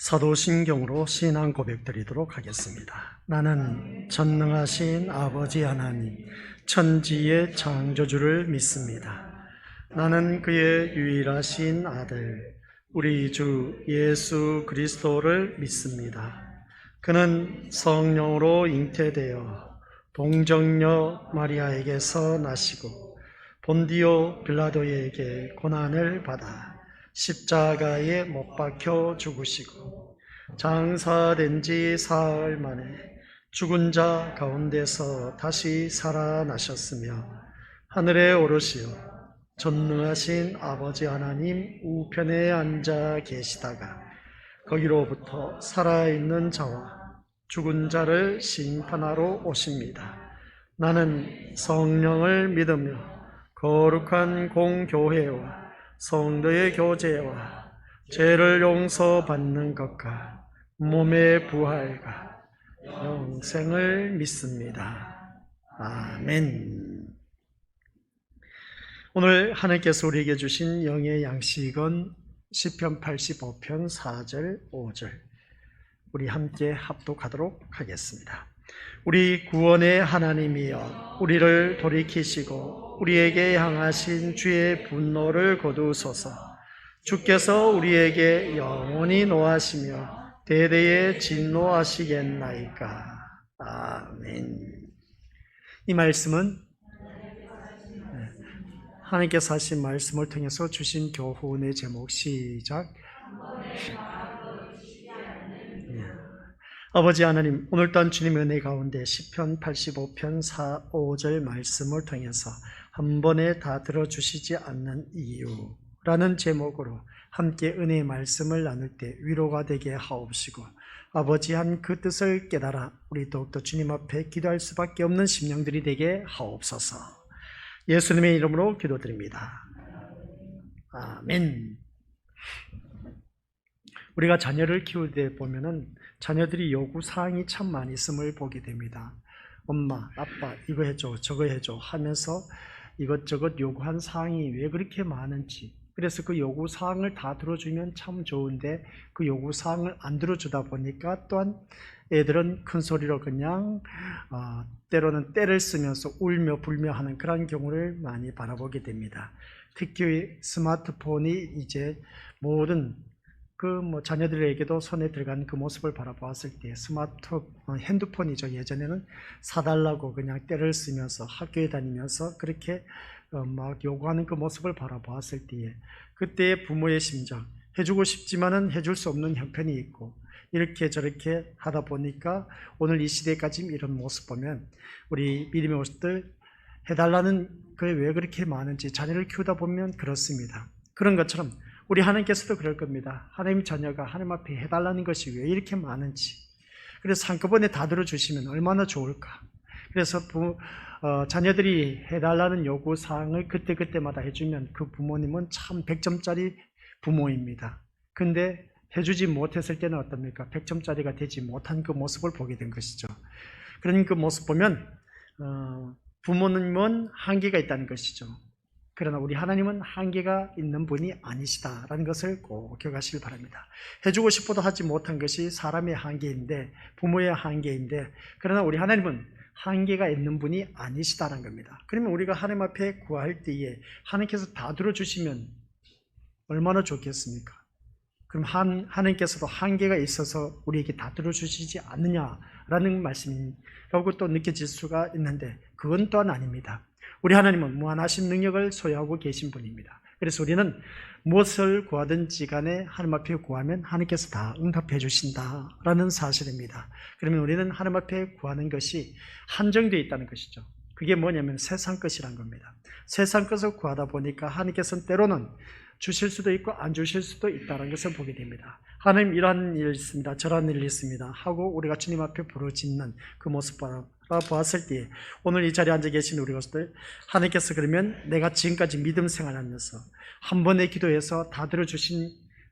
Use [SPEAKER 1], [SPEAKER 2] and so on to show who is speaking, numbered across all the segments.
[SPEAKER 1] 사도신경으로 신앙 고백드리도록 하겠습니다. 나는 전능하신 아버지 하나님, 천지의 창조주를 믿습니다. 나는 그의 유일하신 아들, 우리 주 예수 그리스도를 믿습니다. 그는 성령으로 잉태되어 동정녀 마리아에게서 나시고 본디오 빌라도에게 고난을 받아 십자가에 못 박혀 죽으시고 장사된 지 사흘 만에 죽은 자 가운데서 다시 살아나셨으며 하늘에 오르시어 전능하신 아버지 하나님 우편에 앉아 계시다가 거기로부터 살아있는 자와 죽은 자를 심판하러 오십니다. 나는 성령을 믿으며 거룩한 공교회와 성도의 교제와 죄를 용서받는 것과 몸의 부활과 영생을 믿습니다. 아멘. 오늘 하나님께서 우리에게 주신 영의 양식은 시편 85편 4절 5절, 우리 함께 합독하도록 하겠습니다. 우리 구원의 하나님이여, 우리를 돌이키시고 우리에게 향하신 주의 분노를 거두소서. 주께서 우리에게 영원히 노하시며 대대에 진노하시겠나이까. 아멘. 이 말씀은 하나님께서 하신 말씀을 통해서 주신 교훈의 제목, 시작. 아버지 하나님, 오늘 또한 주님의 은혜 가운데 시편 85편 4, 5절 말씀을 통해서 한 번에 다 들어주시지 않는 이유라는 제목으로 함께 은혜의 말씀을 나눌 때 위로가 되게 하옵시고, 아버지 한 그 뜻을 깨달아 우리 더욱더 주님 앞에 기도할 수밖에 없는 심령들이 되게 하옵소서. 예수님의 이름으로 기도드립니다. 아멘. 우리가 자녀를 키울 때 보면은 자녀들이 요구사항이 참 많이 있음을 보게 됩니다. 엄마, 아빠 이거 해줘 저거 해줘 하면서 이것저것 요구한 사항이 왜 그렇게 많은지, 그래서 그 요구사항을 다 들어주면 참 좋은데 그 요구사항을 안 들어주다 보니까 또한 애들은 큰 소리로 그냥 때로는 때를 쓰면서 울며 불며 하는 그런 경우를 많이 바라보게 됩니다. 특히 스마트폰이 이제 모든 자녀들에게도 손에 들어간 그 모습을 바라보았을 때, 핸드폰이죠. 예전에는 사달라고 그냥 때를 쓰면서 학교에 다니면서 그렇게 막 요구하는 그 모습을 바라보았을 때에, 그때의 부모의 심정, 해주고 싶지만은 해줄 수 없는 형편이 있고, 이렇게 저렇게 하다 보니까 오늘 이 시대까지 이런 모습 보면 우리 믿음의 모습들 해달라는 그게 왜 그렇게 많은지 자녀를 키우다 보면 그렇습니다. 그런 것처럼 우리 하나님께서도 그럴 겁니다. 하나님 자녀가 하나님 앞에 해달라는 것이 왜 이렇게 많은지, 그래서 한꺼번에 다 들어주시면 얼마나 좋을까. 그래서 자녀들이 해달라는 요구사항을 그때그때마다 해주면 그 부모님은 참 100점짜리 부모입니다. 근데 해주지 못했을 때는 어떻습니까? 100점짜리가 되지 못한 그 모습을 보게 된 것이죠. 그런 그 모습 보면 부모님은 한계가 있다는 것이죠. 그러나 우리 하나님은 한계가 있는 분이 아니시다라는 것을 꼭 기억하시길 바랍니다. 해주고 싶어도 하지 못한 것이 사람의 한계인데, 부모의 한계인데, 그러나 우리 하나님은 한계가 있는 분이 아니시다라는 겁니다. 그러면 우리가 하나님 앞에 구할 때에 하나님께서 다 들어주시면 얼마나 좋겠습니까? 그럼 하나님께서도 한계가 있어서 우리에게 다 들어주시지 않느냐라는 말씀이라고 또 느껴질 수가 있는데, 그건 또한 아닙니다. 우리 하나님은 무한하신 능력을 소유하고 계신 분입니다. 그래서 우리는 무엇을 구하든지 간에 하나님 앞에 구하면 하나님께서 다 응답해 주신다라는 사실입니다. 그러면 우리는 하나님 앞에 구하는 것이 한정되어 있다는 것이죠. 그게 뭐냐면 세상 것이란 겁니다. 세상 것을 구하다 보니까 하나님께서는 때로는 주실 수도 있고 안 주실 수도 있다는 것을 보게 됩니다. 하나님 이러한 일이 있습니다, 저러한 일이 있습니다 하고 우리가 주님 앞에 부르짖는 그 모습 보았을 때, 오늘 이 자리에 앉아 계신 우리 것들, 하나님께서 그러면 내가 지금까지 믿음 생활하면서 한 번의 기도에서 다 들어주신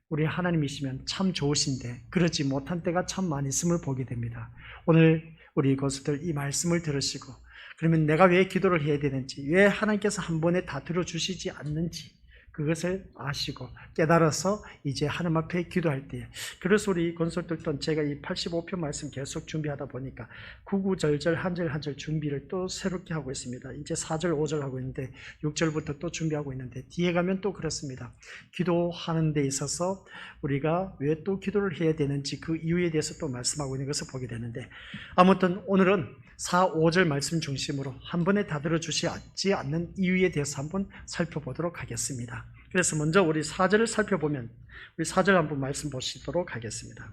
[SPEAKER 1] 우리 하나님이시면 참 좋으신데 그러지 못한 때가 참 많이 있음을 보게 됩니다. 오늘 우리 것들 이 말씀을 들으시고, 그러면 내가 왜 기도를 해야 되는지, 왜 하나님께서 한 번에 다 들어주시지 않는지, 그것을 아시고 깨달아서 이제 하나님 앞에 기도할 때에, 그래서 우리 건설들도 제가 이 85편 말씀 계속 준비하다 보니까 구구절절 한 절 한 절 준비를 또 새롭게 하고 있습니다. 이제 4절 5절 하고 있는데 6절부터 또 준비하고 있는데 뒤에 가면 또 그렇습니다. 기도하는 데 있어서 우리가 왜 또 기도를 해야 되는지 그 이유에 대해서 또 말씀하고 있는 것을 보게 되는데, 아무튼 오늘은 4, 5절 말씀 중심으로 한 번에 다 들어주시지 않는 이유에 대해서 한번 살펴보도록 하겠습니다. 그래서 먼저 우리 4절을 살펴보면, 우리 4절 한번 말씀 보시도록 하겠습니다.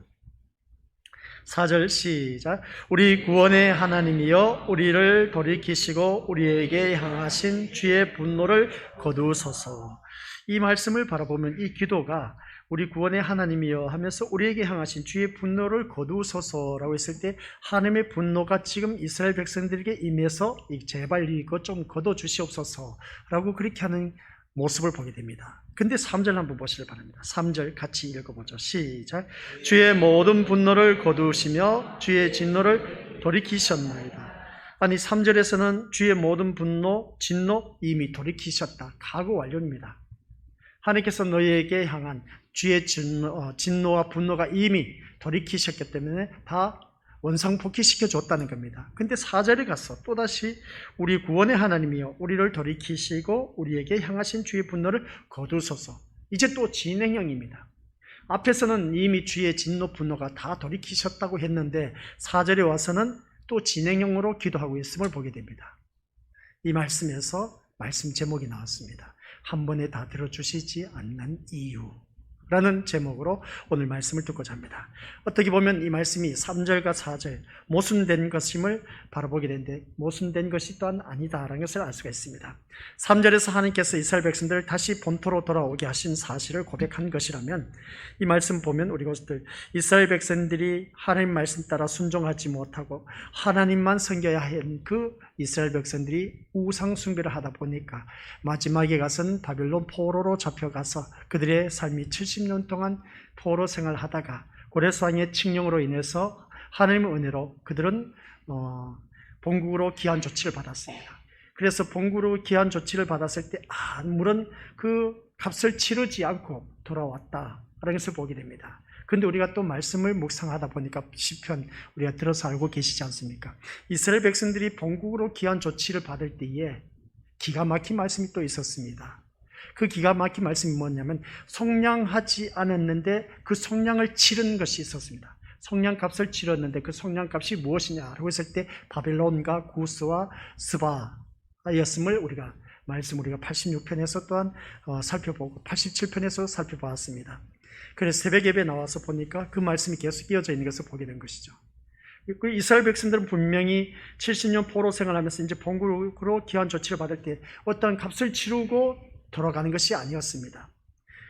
[SPEAKER 1] 4절 시작. 우리 구원의 하나님이여 우리를 돌이키시고 우리에게 향하신 주의 분노를 거두소서. 이 말씀을 바라보면 이 기도가 우리 구원의 하나님이여 하면서 우리에게 향하신 주의 분노를 거두소서라고 했을 때, 하나님의 분노가 지금 이스라엘 백성들에게 임해서 제발 이것 좀 거둬주시옵소서라고 그렇게 하는 모습을 보게 됩니다. 근데 3절 한번 보시길 바랍니다. 3절 같이 읽어보죠. 시작. 주의 모든 분노를 거두시며 주의 진노를 돌이키셨나이다. 아니 3절에서는 주의 모든 분노, 진노 이미 돌이키셨다. 각오 완료입니다. 하나님께서 너희에게 향한 주의 진노와 분노가 이미 돌이키셨기 때문에 다 원상복귀시켜 줬다는 겁니다. 근데 4절에 가서 또다시 우리 구원의 하나님이여 우리를 돌이키시고 우리에게 향하신 주의 분노를 거두소서. 이제 또 진행형입니다. 앞에서는 이미 주의 진노 분노가 다 돌이키셨다고 했는데 4절에 와서는 또 진행형으로 기도하고 있음을 보게 됩니다. 이 말씀에서 말씀 제목이 나왔습니다. 한 번에 다 들어주시지 않는 이유라는 제목으로 오늘 말씀을 듣고자 합니다. 어떻게 보면 이 말씀이 3절과 4절 모순된 것임을 바라보게 되는데, 모순된 것이 또한 아니다라는 것을 알 수가 있습니다. 3절에서 하나님께서 이스라엘 백성들을 다시 본토로 돌아오게 하신 사실을 고백한 것이라면, 이 말씀 보면 우리 것들 이스라엘 백성들이 하나님 말씀 따라 순종하지 못하고 하나님만 섬겨야 한 그 이스라엘 백성들이 우상 숭배를 하다 보니까 마지막에 가서는 바벨론 포로로 잡혀가서 그들의 삶이 70년 동안 포로 생활하다가 고레스왕의 칙령으로 인해서 하나님의 은혜로 그들은 본국으로 귀환 조치를 받았습니다. 그래서 본국으로 귀환 조치를 받았을 때 아무런 그 값을 치르지 않고 돌아왔다라는 것을 보게 됩니다. 그런데 우리가 또 말씀을 묵상하다 보니까 시편 우리가 들어서 알고 계시지 않습니까? 이스라엘 백성들이 본국으로 귀환 조치를 받을 때에 기가 막힌 말씀이 또 있었습니다. 그 기가 막힌 말씀이 뭐냐면 속량하지 않았는데 그 속량을 치른 것이 있었습니다. 속량값을 치렀는데 그 속량값이 무엇이냐라고 했을 때 바벨론과 구스와 스바였음을 우리가 86편에서 또한 살펴보고 87편에서 살펴보았습니다. 그래서 새벽 예배에 나와서 보니까 그 말씀이 계속 이어져 있는 것을 보게 된 것이죠. 그 이스라엘 백성들은 분명히 70년 포로 생활하면서 이제 본국으로 귀환 조치를 받을 때 어떤 값을 치르고 돌아가는 것이 아니었습니다.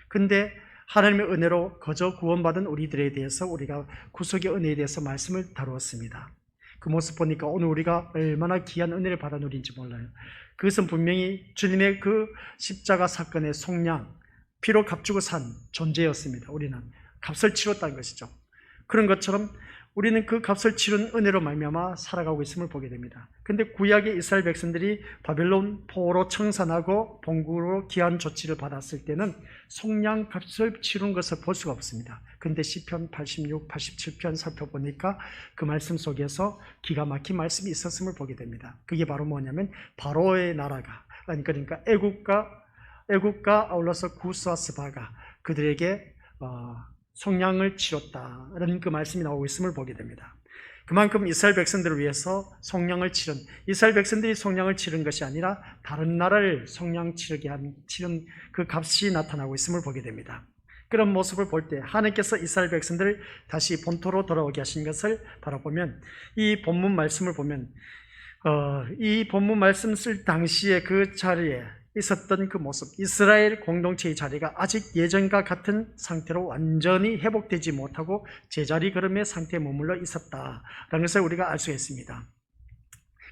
[SPEAKER 1] 근데 하나님의 은혜로 거저 구원받은 우리들에 대해서 우리가 구속의 은혜에 대해서 말씀을 다루었습니다. 그 모습 보니까 오늘 우리가 얼마나 귀한 은혜를 받아 누린지 몰라요. 그것은 분명히 주님의 그 십자가 사건의 속량, 피로 값주고 산 존재였습니다. 우리는 값을 치렀다는 것이죠. 그런 것처럼 우리는 그 값을 치른 은혜로 말미암아 살아가고 있음을 보게 됩니다. 그런데 구약의 이스라엘 백성들이 바벨론 포로 청산하고 본국으로 귀환 조치를 받았을 때는 속량 값을 치른 것을 볼 수가 없습니다. 그런데 시편 86, 87편 살펴보니까 그 말씀 속에서 기가 막힌 말씀이 있었음을 보게 됩니다. 그게 바로 뭐냐면 바로의 나라가, 그러니까 애국과 아울러서 구스와 스바가 그들에게 속량을 치렀다라는 그 말씀이 나오고 있음을 보게 됩니다. 그만큼 이스라엘 백성들을 위해서 속량을 치른, 이스라엘 백성들이 속량을 치른 것이 아니라 다른 나라를 속량 치른 그 값이 나타나고 있음을 보게 됩니다. 그런 모습을 볼 때 하나님께서 이스라엘 백성들을 다시 본토로 돌아오게 하신 것을 바라보면, 이 본문 말씀을 보면 이 본문 말씀 쓸 당시에 그 자리에 있었던 그 모습, 이스라엘 공동체의 자리가 아직 예전과 같은 상태로 완전히 회복되지 못하고 제자리 걸음의 상태에 머물러 있었다라는 것을 우리가 알 수 있습니다.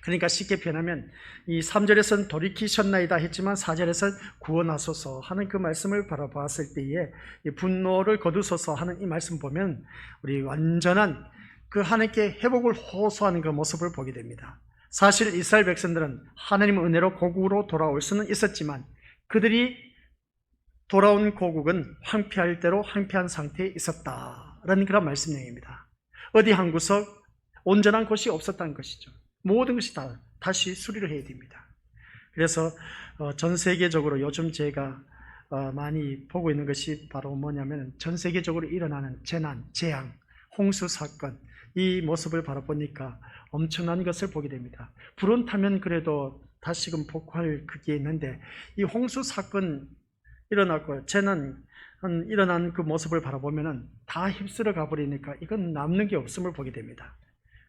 [SPEAKER 1] 그러니까 쉽게 표현하면 이 3절에서는 돌이키셨나이다 했지만 4절에서는 구원하소서 하는 그 말씀을 바라보았을 때에 이 분노를 거두소서 하는 이 말씀 보면 우리 완전한 그 하나님께 회복을 호소하는 그 모습을 보게 됩니다. 사실 이스라엘 백성들은 하나님의 은혜로 고국으로 돌아올 수는 있었지만 그들이 돌아온 고국은 황폐할 대로 황폐한 상태에 있었다라는 그런 말씀 내용입니다. 어디 한 구석 온전한 곳이 없었다는 것이죠. 모든 것이 다 다시 수리를 해야 됩니다. 그래서 전 세계적으로 요즘 제가 많이 보고 있는 것이 바로 뭐냐면 전 세계적으로 일어나는 재난, 재앙, 홍수 사건, 이 모습을 바라보니까 엄청난 것을 보게 됩니다. 불은 타면 그래도 다시금 복구할 그게 있는데 이 홍수 사건 일어났고 재난 일어난 그 모습을 바라보면은 다 휩쓸어 가버리니까 이건 남는 게 없음을 보게 됩니다.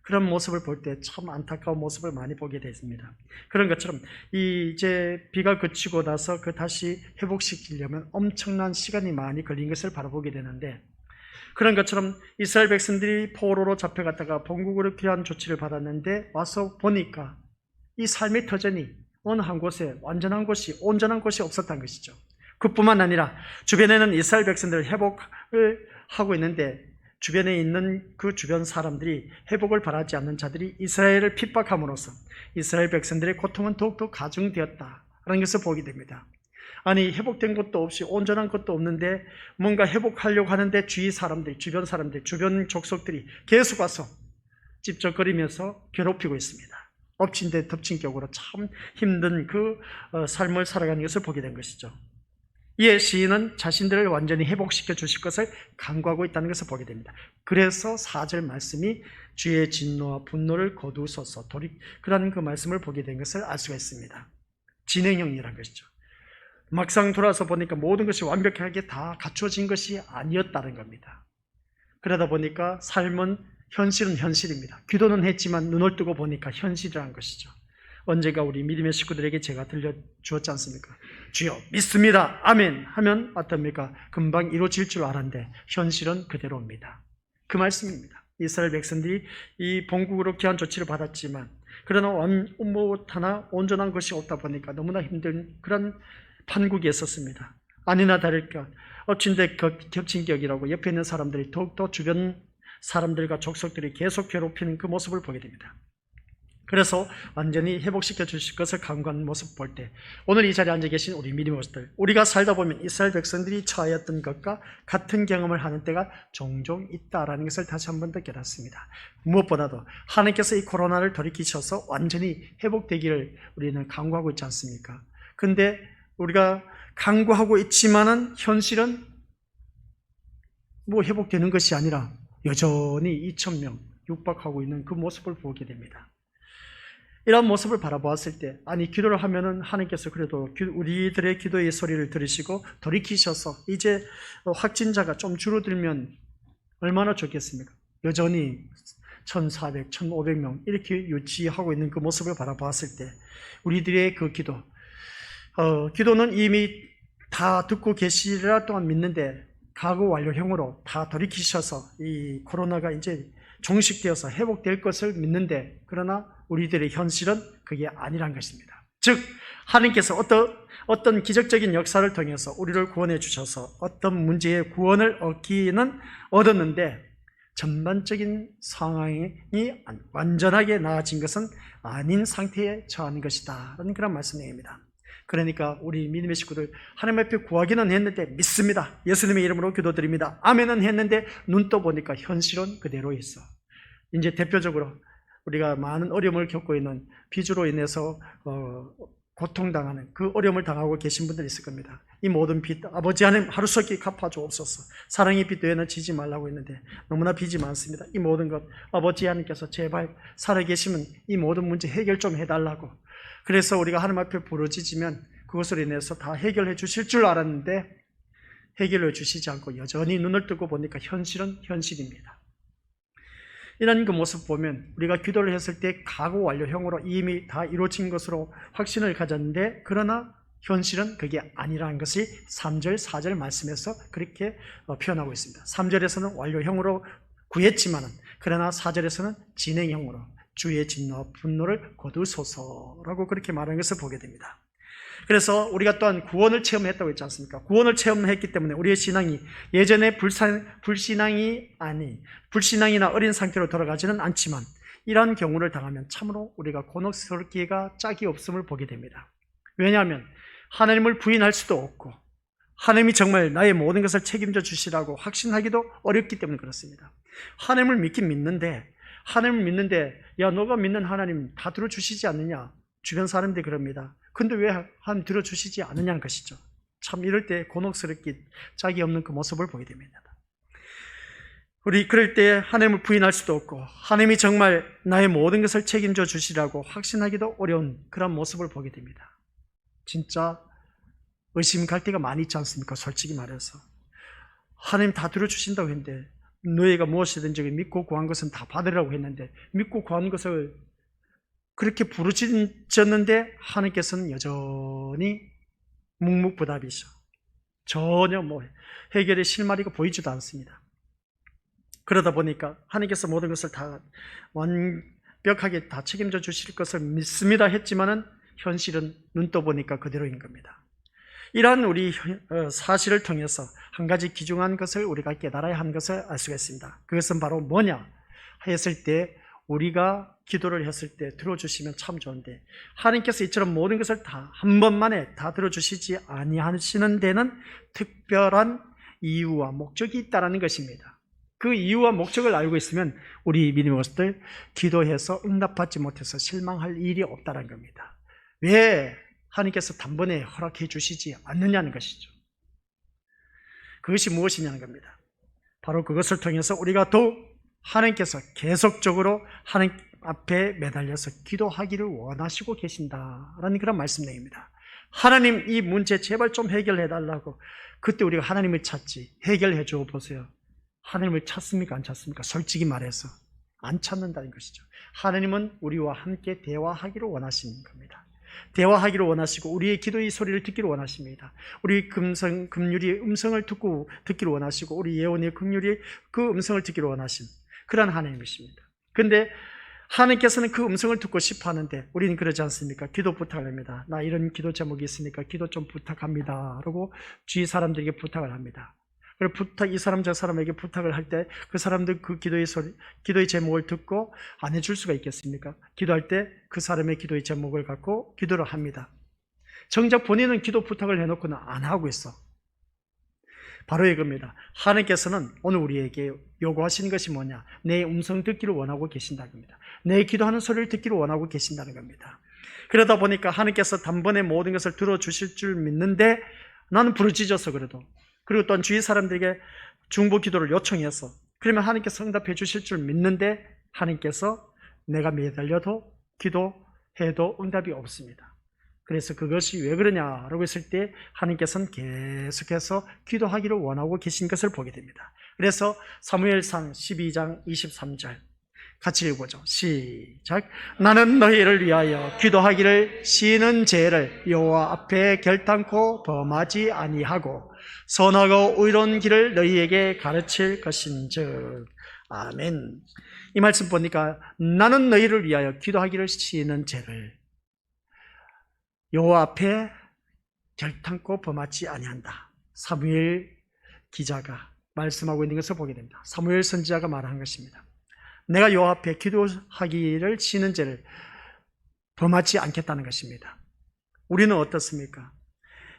[SPEAKER 1] 그런 모습을 볼 때 참 안타까운 모습을 많이 보게 됐습니다. 그런 것처럼 이제 비가 그치고 나서 그 다시 회복시키려면 엄청난 시간이 많이 걸린 것을 바라보게 되는데, 그런 것처럼 이스라엘 백성들이 포로로 잡혀갔다가 본국으로 귀환 조치를 받았는데 와서 보니까 이 삶의 터전이 어느 한 곳에 완전한 곳이 온전한 곳이 없었다는 것이죠. 그뿐만 아니라 주변에는 이스라엘 백성들을 회복을 하고 있는데 주변에 있는 그 주변 사람들이 회복을 바라지 않는 자들이 이스라엘을 핍박함으로써 이스라엘 백성들의 고통은 더욱더 가중되었다라는 것을 보게 됩니다. 아니, 회복된 것도 없이 온전한 것도 없는데 뭔가 회복하려고 하는데 주위 사람들, 주변 사람들, 주변 족속들이 계속 와서 찝쩍거리면서 괴롭히고 있습니다. 엎친 데 덮친 격으로 참 힘든 그 삶을 살아가는 것을 보게 된 것이죠. 이에 시인은 자신들을 완전히 회복시켜 주실 것을 간구하고 있다는 것을 보게 됩니다. 그래서 4절 말씀이 주의 진노와 분노를 거두소서 그라는 그 말씀을 보게 된 것을 알 수가 있습니다. 진행형이라는 것이죠. 막상 돌아서 보니까 모든 것이 완벽하게 다 갖춰진 것이 아니었다는 겁니다. 그러다 보니까 삶은 현실은 현실입니다. 기도는 했지만 눈을 뜨고 보니까 현실이라는 것이죠. 언제가 우리 믿음의 식구들에게 제가 들려주었지 않습니까? 주여 믿습니다, 아멘 하면 어떻습니까? 금방 이루어질 줄 알았는데 현실은 그대로입니다. 그 말씀입니다. 이스라엘 백성들이 이 본국으로 귀환 조치를 받았지만 그러나 하나 온전한 것이 없다 보니까 너무나 힘든 그런 판국이 있었습니다. 아니나 다를까 엎친 데 겹친 격이라고 옆에 있는 사람들이 더욱더 주변 사람들과 족속들이 계속 괴롭히는 그 모습을 보게 됩니다. 그래서 완전히 회복시켜 주실 것을 간구하는 모습 볼 때 오늘 이 자리에 앉아 계신 우리 믿음의 모습들, 우리가 살다 보면 이스라엘 백성들이 처하였던 것과 같은 경험을 하는 때가 종종 있다라는 것을 다시 한 번 더 깨닫습니다. 무엇보다도 하나님께서 이 코로나를 돌이키셔서 완전히 회복되기를 우리는 간구하고 있지 않습니까? 근데 우리가 간구하고 있지만은 현실은 회복되는 것이 아니라 여전히 2,000명 육박하고 있는 그 모습을 보게 됩니다. 이런 모습을 바라보았을 때, 아니, 기도를 하면은 하나님께서 그래도 우리들의 기도의 소리를 들으시고 돌이키셔서 이제 확진자가 좀 줄어들면 얼마나 좋겠습니까? 여전히 1,400, 1,500명 이렇게 유지하고 있는 그 모습을 바라보았을 때 우리들의 그 기도는 이미 다 듣고 계시리라 또한 믿는데 가고 완료형으로 다 돌이키셔서 이 코로나가 이제 종식되어서 회복될 것을 믿는데, 그러나 우리들의 현실은 그게 아니란 것입니다. 즉 하나님께서 어떤 기적적인 역사를 통해서 우리를 구원해 주셔서 어떤 문제의 구원을 얻었는데 전반적인 상황이 완전하게 나아진 것은 아닌 상태에 처한 것이다 라는 그런 말씀입니다. 그러니까 우리 믿음의 식구들 하나님 앞에 구하기는 했는데 믿습니다, 예수님의 이름으로 기도드립니다, 아멘은 했는데 눈 떠보니까 현실은 그대로 있어. 이제 대표적으로 우리가 많은 어려움을 겪고 있는 빚으로 인해서 고통당하는 그 어려움을 당하고 계신 분들이 있을 겁니다. 이 모든 빚 아버지 하나님 하루속히 갚아주옵소서. 사랑의 빚 외에는 지지 말라고 했는데 너무나 빚이 많습니다. 이 모든 것 아버지 하나님께서 제발 살아계시면 이 모든 문제 해결 좀 해달라고, 그래서 우리가 하나님 앞에 부르짖으면 그것으로 인해서 다 해결해 주실 줄 알았는데 해결해 주시지 않고 여전히 눈을 뜨고 보니까 현실은 현실입니다. 이런 그 모습 보면 우리가 기도를 했을 때 가고 완료형으로 이미 다 이루어진 것으로 확신을 가졌는데, 그러나 현실은 그게 아니라는 것이 3절, 4절 말씀에서 그렇게 표현하고 있습니다. 3절에서는 완료형으로 구했지만은, 그러나 4절에서는 진행형으로 주의 진노와 분노를 거두소서라고 그렇게 말하는 것을 보게 됩니다. 그래서 우리가 또한 구원을 체험했다고 했지 않습니까? 구원을 체험했기 때문에 우리의 신앙이 예전에 불신앙이나 어린 상태로 돌아가지는 않지만, 이러한 경우를 당하면 참으로 우리가 곤혹스럽기가 짝이 없음을 보게 됩니다. 왜냐하면 하나님을 부인할 수도 없고 하나님이 정말 나의 모든 것을 책임져 주시라고 확신하기도 어렵기 때문에 그렇습니다. 하나님을 믿긴 믿는데, 하나님을 믿는데, 야, 너가 믿는 하나님 다 들어주시지 않느냐? 주변 사람들이 그럽니다. 근데 왜 하나님 들어주시지 않느냐는 것이죠. 참 이럴 때 곤혹스럽게 자기 없는 그 모습을 보게 됩니다. 우리 그럴 때 하나님을 부인할 수도 없고, 하나님이 정말 나의 모든 것을 책임져 주시라고 확신하기도 어려운 그런 모습을 보게 됩니다. 진짜 의심 갈 때가 많이 있지 않습니까? 솔직히 말해서. 하나님 다 들어주신다고 했는데, 너희가 무엇이든지 믿고 구한 것은 다 받으라고 했는데, 믿고 구한 것을 그렇게 부르짖었는데 하나님께서는 여전히 묵묵부답이셔. 전혀 해결의 실마리가 보이지도 않습니다. 그러다 보니까 하나님께서 모든 것을 다 완벽하게 다 책임져 주실 것을 믿습니다 했지만은 현실은 눈 떠보니까 그대로인 겁니다. 이러한 우리 사실을 통해서 한 가지 귀중한 것을 우리가 깨달아야 하는 것을 알 수가 있습니다. 그것은 바로 뭐냐 했을 때, 우리가 기도를 했을 때 들어주시면 참 좋은데, 하나님께서 이처럼 모든 것을 다 한 번만에 다 들어주시지 아니하시는 데는 특별한 이유와 목적이 있다는 것입니다. 그 이유와 목적을 알고 있으면 우리 믿음의 것들 기도해서 응답받지 못해서 실망할 일이 없다는 겁니다. 왜 하나님께서 단번에 허락해 주시지 않느냐는 것이죠. 그것이 무엇이냐는 겁니다. 바로 그것을 통해서 우리가 더욱 하나님께서 계속적으로 하나님 앞에 매달려서 기도하기를 원하시고 계신다라는 그런 말씀 내용입니다. 하나님, 이 문제 제발 좀 해결해 달라고. 그때 우리가 하나님을 찾지. 해결해 줘 보세요. 하나님을 찾습니까? 안 찾습니까? 솔직히 말해서 안 찾는다는 것이죠. 하나님은 우리와 함께 대화하기를 원하시는 겁니다. 대화하기를 원하시고 우리의 기도의 소리를 듣기를 원하십니다. 우리 금율이의 음성을 듣기를 원하시고 우리 예언의 금율이 그 음성을 듣기를 원하신 그런 하나님이십니다. 그런데 하나님께서는 그 음성을 듣고 싶어 하는데 우리는 그러지 않습니까? 기도 부탁을 합니다. 나 이런 기도 제목이 있으니까 기도 좀 부탁합니다 라고 주위 사람들에게 부탁을 합니다. 이 사람 저 사람에게 부탁을 할 때 그 사람들 그 기도의 제목을 듣고 안 해줄 수가 있겠습니까? 기도할 때 그 사람의 기도의 제목을 갖고 기도를 합니다. 정작 본인은 기도 부탁을 해놓고는 안 하고 있어. 바로 이겁니다. 하나님께서는 오늘 우리에게 요구하시는 것이 뭐냐? 내 음성 듣기를 원하고 계신다는 겁니다. 내 기도하는 소리를 듣기를 원하고 계신다는 겁니다. 그러다 보니까 하나님께서 단번에 모든 것을 들어주실 줄 믿는데, 나는 부르짖어서 그리고 또한 주위 사람들에게 중보 기도를 요청해서 그러면 하나님께서 응답해 주실 줄 믿는데, 하나님께서 내가 매달려도 기도해도 응답이 없습니다. 그래서 그것이 왜 그러냐라고 했을 때 하나님께서는 계속해서 기도하기를 원하고 계신 것을 보게 됩니다. 그래서 사무엘상 12장 23절 같이 읽어보죠. 시작. 나는 너희를 위하여 기도하기를 쉬는 죄를 여호와 앞에 결단코 범하지 아니하고 선하고 의로운 길을 너희에게 가르칠 것인즉. 아멘. 이 말씀 보니까 나는 너희를 위하여 기도하기를 쉬는 죄를 여호와 앞에 결단코 범하지 아니한다. 사무엘 기자가 말씀하고 있는 것을 보게 됩니다. 사무엘 선지자가 말한 것입니다. 내가 여호와 앞에 기도하기를 쉬는 죄를 범하지 않겠다는 것입니다. 우리는 어떻습니까?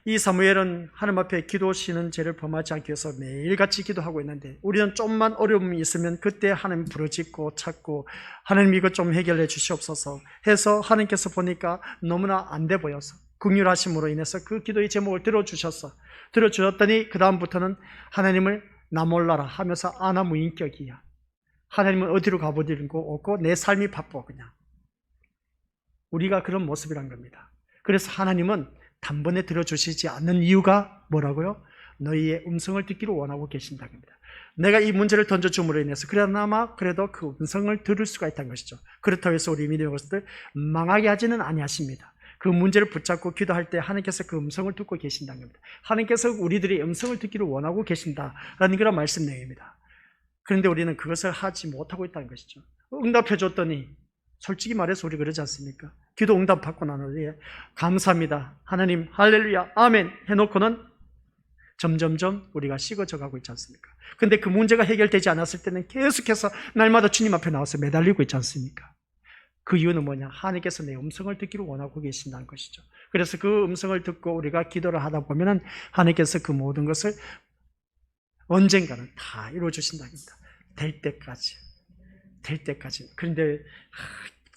[SPEAKER 1] 이 사무엘은 하나님 앞에 기도 쉬는 죄를 범하지 않기 위해서 매일같이 기도하고 있는데, 우리는 좀만 어려움이 있으면 그때 하나님 부르짖고 찾고 하나님 이것 좀 해결해 주시옵소서 해서 하나님께서 보니까 너무나 안 돼 보여서 긍휼하심으로 인해서 그 기도의 제목을 들어주셨더니 그 다음부터는 하나님을 나 몰라라 하면서 아나무인격이야. 하나님은 어디로 가버리는 거 없고 내 삶이 바빠 그냥. 우리가 그런 모습이란 겁니다. 그래서 하나님은 단번에 들어주시지 않는 이유가 뭐라고요? 너희의 음성을 듣기를 원하고 계신다는 겁니다. 내가 이 문제를 던져줌으로 인해서 그나마 그래도 그 음성을 들을 수가 있다는 것이죠. 그렇다고 해서 우리 믿음의 것들 망하게 하지는 아니하십니다. 그 문제를 붙잡고 기도할 때 하나님께서 그 음성을 듣고 계신다는 겁니다. 하나님께서 우리들의 음성을 듣기를 원하고 계신다라는 그런 말씀 내용입니다. 그런데 우리는 그것을 하지 못하고 있다는 것이죠. 응답해 줬더니 솔직히 말해서 우리 그러지 않습니까? 기도 응답 받고 난 후에 감사합니다, 하나님, 할렐루야, 아멘 해놓고는 점점점 우리가 식어져 가고 있지 않습니까? 근데 그 문제가 해결되지 않았을 때는 계속해서 날마다 주님 앞에 나와서 매달리고 있지 않습니까? 그 이유는 뭐냐? 하나님께서 내 음성을 듣기를 원하고 계신다는 것이죠. 그래서 그 음성을 듣고 우리가 기도를 하다 보면은 하나님께서 그 모든 것을 언젠가는 다 이루어 주신다는 겁니다. 될 때까지. 그런데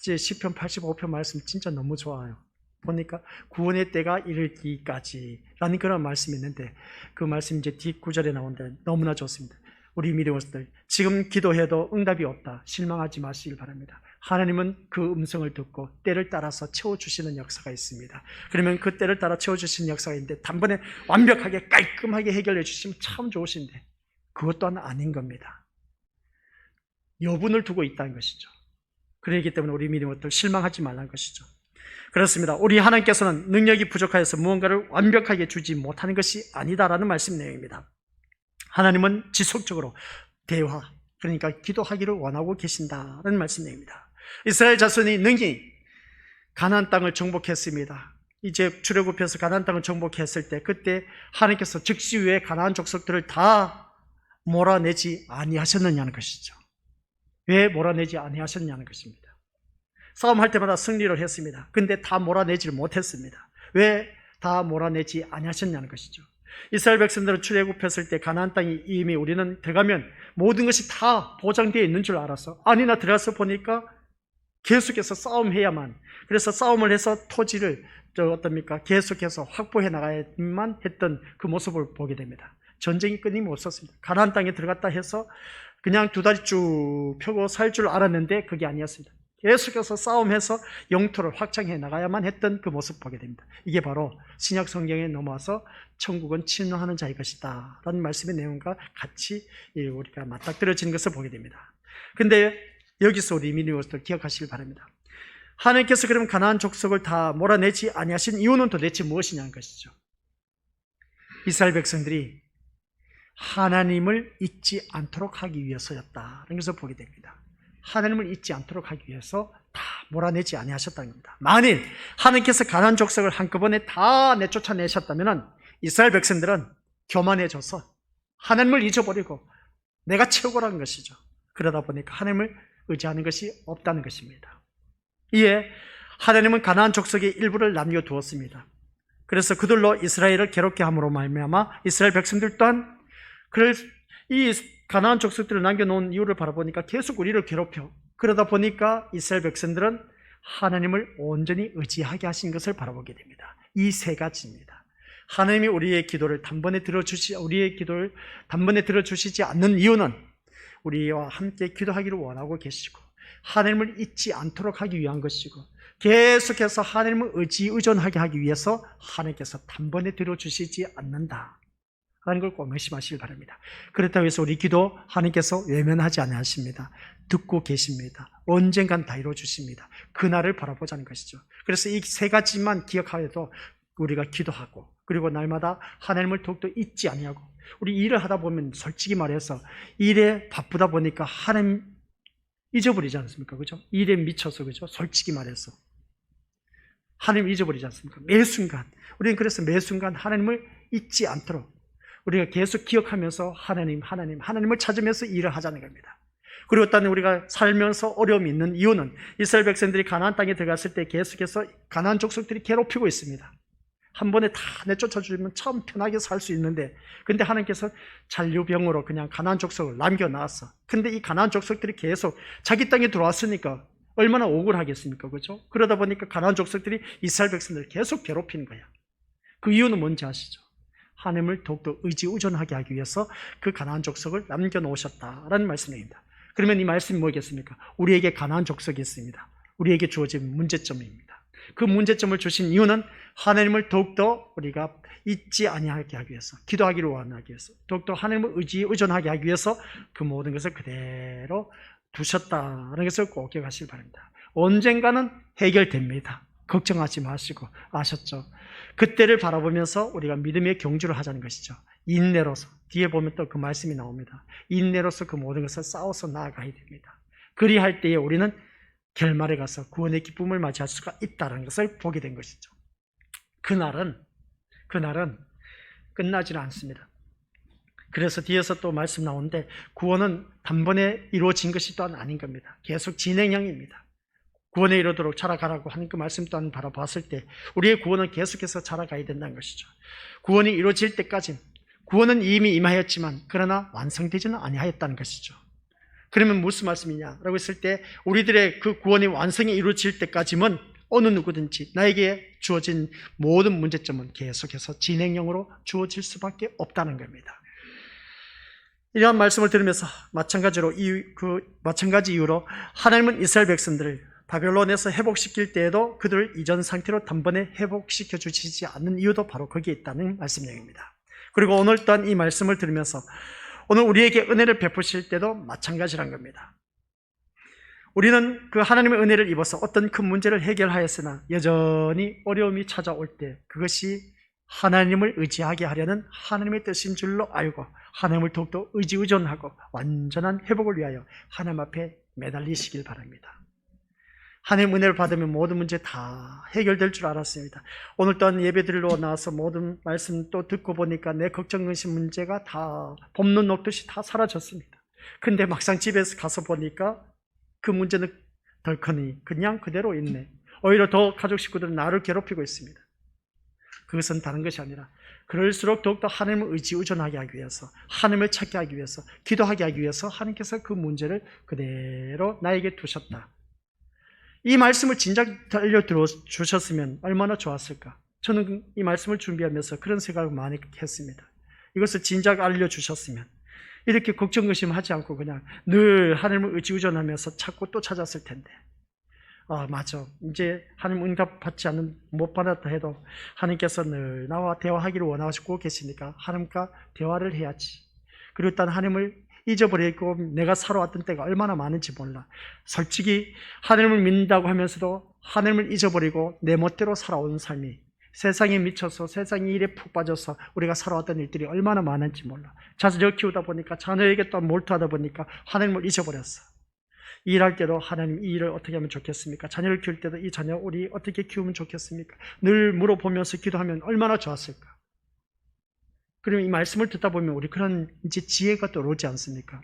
[SPEAKER 1] 이제 시편 85편 말씀 진짜 너무 좋아요. 보니까 구원의 때가 이르기까지라는 그런 말씀이 있는데 그 말씀 이제 뒷구절에 나오는데 너무나 좋습니다. 우리 믿음원들 지금 기도해도 응답이 없다. 실망하지 마시길 바랍니다. 하나님은 그 음성을 듣고 때를 따라서 채워주시는 역사가 있습니다. 그러면 그 때를 따라 채워주시는 역사가 있는데 단번에 완벽하게 깔끔하게 해결해 주시면 참 좋으신데 그것 또한 아닌 겁니다. 여분을 두고 있다는 것이죠. 그렇기 때문에 우리 믿음원들 실망하지 말라는 것이죠. 그렇습니다. 우리 하나님께서는 능력이 부족하여서 무언가를 완벽하게 주지 못하는 것이 아니다라는 말씀 내용입니다. 하나님은 지속적으로 대화, 그러니까 기도하기를 원하고 계신다는 말씀 내용입니다. 이스라엘 자손이 능히 가나안 땅을 정복했습니다. 이제 출애굽해서 가나안 땅을 정복했을 때 그때 하나님께서 즉시 왜 가나안 족속들을 다 몰아내지 아니하셨느냐는 것이죠. 왜 몰아내지 아니하셨냐는 것입니다. 싸움할 때마다 승리를 했습니다. 근데 다 몰아내지를 못했습니다. 왜 다 몰아내지 아니하셨냐는 것이죠. 이스라엘 백성들은 출애굽했을 때 가나안 땅이 이미 우리는 들어가면 모든 것이 다 보장되어 있는 줄 알았어. 아니나 들어가서 보니까 계속해서 싸움해야만, 그래서 싸움을 해서 토지를 계속해서 확보해 나가야만 했던 그 모습을 보게 됩니다. 전쟁이 끊임없었습니다. 가나안 땅에 들어갔다 해서 그냥 두 다리 쭉 펴고 살 줄 알았는데 그게 아니었습니다. 계속해서 싸움해서 영토를 확장해 나가야만 했던 그 모습 보게 됩니다. 이게 바로 신약 성경에 넘어와서 천국은 침노하는 자의 것이다 라는 말씀의 내용과 같이 우리가 맞닥뜨려진 것을 보게 됩니다. 근데 여기서 우리 믿음으로서 기억하시길 바랍니다. 하나님께서 그럼 가나안 족속을 다 몰아내지 아니하신 이유는 도대체 무엇이냐는 것이죠. 이스라엘 백성들이 하나님을 잊지 않도록 하기 위해서였다는 것을 보게 됩니다. 하나님을 잊지 않도록 하기 위해서 다 몰아내지 아니하셨다는 겁니다. 만일 하나님께서 가나안 족속을 한꺼번에 다 내쫓아내셨다면 이스라엘 백성들은 교만해져서 하나님을 잊어버리고 내가 최고라는 것이죠. 그러다 보니까 하나님을 의지하는 것이 없다는 것입니다. 이에 하나님은 가나안 족속의 일부를 남겨두었습니다. 그래서 그들로 이스라엘을 괴롭게 함으로 말미암아 이스라엘 백성들 또한 이 가나안 족속들을 남겨놓은 이유를 바라보니까 계속 우리를 괴롭혀. 그러다 보니까 이스라엘 백성들은 하나님을 온전히 의지하게 하신 것을 바라보게 됩니다. 이 세 가지입니다. 하나님이 우리의 기도를 단번에 들어주시지 않는 이유는 우리와 함께 기도하기를 원하고 계시고 하나님을 잊지 않도록 하기 위한 것이고 계속해서 하나님을 의존하게 하기 위해서 하나님께서 단번에 들어주시지 않는다 라는 걸 꼭 명심하시길 바랍니다. 그렇다고 해서 우리 기도 하나님께서 외면하지 않으십니다. 듣고 계십니다. 언젠간 다 이루어주십니다. 그날을 바라보자는 것이죠. 그래서 이 세 가지만 기억하여도 우리가 기도하고 그리고 날마다 하나님을 더욱더 잊지 아니하고 우리 일을 하다 보면 솔직히 말해서 일에 바쁘다 보니까 하나님 잊어버리지 않습니까? 그죠? 일에 미쳐서 그죠? 솔직히 말해서 하나님 잊어버리지 않습니까? 매 순간 우리는 그래서 매 순간 하나님을 잊지 않도록 우리가 계속 기억하면서 하나님을 찾으면서 일을 하자는 겁니다. 그리고 또 우리가 살면서 어려움이 있는 이유는 이스라엘 백성들이 가나안 땅에 들어갔을 때 계속해서 가나안 족속들이 괴롭히고 있습니다. 한 번에 다 내쫓아주면 참 편하게 살 수 있는데 근데 하나님께서 잔류병으로 그냥 가나안 족속을 남겨놨어. 근데 이 가나안 족속들이 계속 자기 땅에 들어왔으니까 얼마나 억울하겠습니까? 그렇죠? 그러다 보니까 가나안 족속들이 이스라엘 백성들을 계속 괴롭히는 거야. 그 이유는 뭔지 아시죠? 하나님을 더욱더 의존하게 하기 위해서 그 가나안 족속을 남겨놓으셨다라는 말씀입니다. 그러면 이 말씀이 뭐겠습니까? 우리에게 가나안 족속이 있습니다. 우리에게 주어진 문제점입니다. 그 문제점을 주신 이유는 하나님을 더욱더 우리가 잊지 아니하게 하기 위해서, 기도하기를 원하기 위해서, 더욱더 하나님을 의존하게 하기 위해서 그 모든 것을 그대로 두셨다는 것을 꼭 기억하시기 바랍니다. 언젠가는 해결됩니다. 걱정하지 마시고. 아셨죠? 그때를 바라보면서 우리가 믿음의 경주를 하자는 것이죠. 인내로서, 뒤에 보면 또 그 말씀이 나옵니다. 인내로서 그 모든 것을 싸워서 나아가야 됩니다. 그리할 때에 우리는 결말에 가서 구원의 기쁨을 맞이할 수가 있다는 것을 보게 된 것이죠. 그날은 끝나지는 않습니다. 그래서 뒤에서 또 말씀 나오는데 구원은 단번에 이루어진 것이 또한 아닌 겁니다. 계속 진행형입니다. 구원에 이르도록 자라가라고 하는 그 말씀 또한 바라봤을 때 우리의 구원은 계속해서 자라가야 된다는 것이죠. 구원이 이루어질 때까지 구원은 이미 임하였지만 그러나 완성되지는 아니하였다는 것이죠. 그러면 무슨 말씀이냐라고 했을 때 우리들의 그 구원이 완성이 이루어질 때까지는 어느 누구든지 나에게 주어진 모든 문제점은 계속해서 진행형으로 주어질 수밖에 없다는 겁니다. 이러한 말씀을 들으면서 마찬가지 이유로 하나님은 이스라엘 백성들을 바벨론에서 회복시킬 때에도 그들을 이전 상태로 단번에 회복시켜 주시지 않는 이유도 바로 거기에 있다는 말씀입니다. 그리고 오늘 또한 이 말씀을 들으면서 오늘 우리에게 은혜를 베푸실 때도 마찬가지란 겁니다. 우리는 그 하나님의 은혜를 입어서 어떤 큰 문제를 해결하였으나 여전히 어려움이 찾아올 때 그것이 하나님을 의지하게 하려는 하나님의 뜻인 줄로 알고 하나님을 더욱더 의지의존하고 완전한 회복을 위하여 하나님 앞에 매달리시길 바랍니다. 하나님의 은혜를 받으면 모든 문제 다 해결될 줄 알았습니다. 오늘 또한 예배드리러 나와서 모든 말씀 또 듣고 보니까 내 걱정, 근심 문제가 다 봄눈 녹듯이 다 사라졌습니다. 근데 막상 집에서 가서 보니까 그 문제는 덜커니 그냥 그대로 있네. 오히려 더 가족 식구들은 나를 괴롭히고 있습니다. 그것은 다른 것이 아니라 그럴수록 더욱더 하나님을 의존하게 하기 위해서, 하나님을 찾게 하기 위해서, 기도하게 하기 위해서 하나님께서 그 문제를 그대로 나에게 두셨다. 이 말씀을 진작 알려주셨으면 얼마나 좋았을까. 저는 이 말씀을 준비하면서 그런 생각을 많이 했습니다. 이것을 진작 알려주셨으면 이렇게 걱정 의심하지 않고 그냥 늘 하나님을 의존하면서 찾고 또 찾았을 텐데, 맞아, 이제 하나님 응답받지 않는, 못 받았다 해도 하나님께서 늘 나와 대화하기를 원하시고 계시니까 하나님과 대화를 해야지. 그리고 또 하나님을 잊어버리고 내가 살아왔던 때가 얼마나 많은지 몰라. 솔직히 하나님을 믿는다고 하면서도 하나님을 잊어버리고 내 멋대로 살아온 삶이, 세상에 미쳐서 세상의 일에 푹 빠져서 우리가 살아왔던 일들이 얼마나 많은지 몰라. 자녀 키우다 보니까, 자녀에게 또 몰두하다 보니까 하나님을 잊어버렸어. 일할 때도 하나님 이 일을 어떻게 하면 좋겠습니까? 자녀를 키울 때도 이 자녀 우리 어떻게 키우면 좋겠습니까? 늘 물어보면서 기도하면 얼마나 좋았을까? 그러면 이 말씀을 듣다 보면 우리 그런 이제 지혜가 또 오지 않습니까?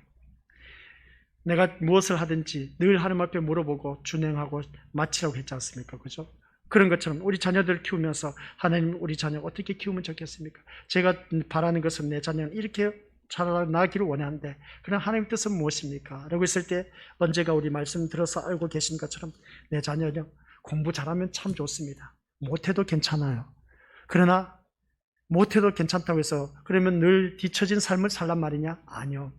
[SPEAKER 1] 내가 무엇을 하든지 늘 하나님 앞에 물어보고 준행하고 마치라고 했지 않습니까? 그죠? 그런 것처럼 우리 자녀들 키우면서 하나님 우리 자녀 어떻게 키우면 좋겠습니까? 제가 바라는 것은 내 자녀는 이렇게 자라나기를 원하는데 그럼 하나님 뜻은 무엇입니까? 라고 했을 때 언제가 우리 말씀 들어서 알고 계신 것처럼 내 자녀는 공부 잘하면 참 좋습니다. 못해도 괜찮아요. 그러나 못해도 괜찮다고 해서 그러면 늘 뒤처진 삶을 살란 말이냐? 아니요.